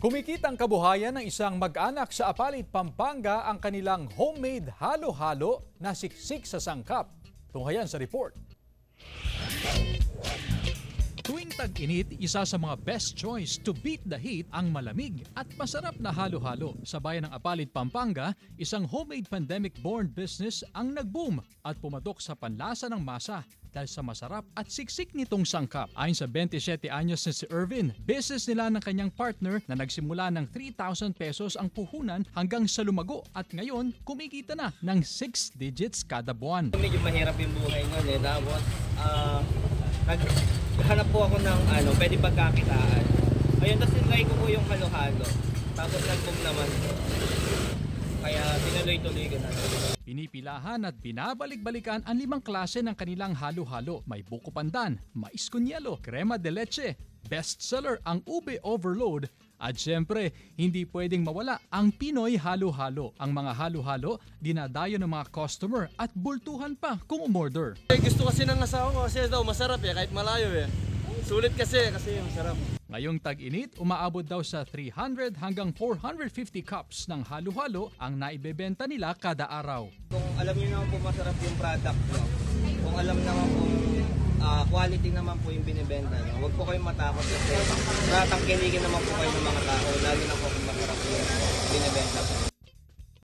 Kumikitang kabuhayan ng isang mag-anak sa Apalit, Pampanga ang kanilang homemade halo-halo na siksik sa sangkap. Tunghayan sa report. Tuwing tag-init, isa sa mga best choice to beat the heat ang malamig at masarap na halo-halo. Sa bayan ng Apalit, Pampanga, isang homemade pandemic-born business ang nag-boom at pumatok sa panlasa ng masa dahil sa masarap at siksik nitong sangkap. Ayon sa 27 anyos na si Irvin, business nila ng kanyang partner na nagsimula ng 3,000 pesos ang puhunan hanggang sa lumago at ngayon kumikita na ng 6 digits kada buwan. Medyo mahirap yung buhay nun tapos naghanap po ako ng pwede pagkakitaan. Ayun, tapos tinry ko po yung halo-halo. Tapos nag-boom naman po. Kaya tinuloy-tuloy ko na. Pinipilahan at binabalik-balikan ang 5 klase ng kanilang halo-halo. May buko pandan, mais con yelo, crema de leche, bestseller ang ube overload, at syempre, hindi pwedeng mawala ang Pinoy halo-halo. Ang mga halo-halo, dinadayo ng mga customer at bultuhan pa kung umorder. Gusto kasi ng asawa ko kasi daw masarap kahit malayo Sulit kasi masarap. Ngayong tag-init, umaabot daw sa 300 hanggang 450 cups ng halo-halo ang naibebenta nila kada araw. Kung alam niyo naman po masarap yung product, kung alam naman po quality naman po yung binibenta, huwag po kayong matakot kasi tatangkilikin naman po kayo ng mga tao, lalo na po kung masarap yung binibenta po.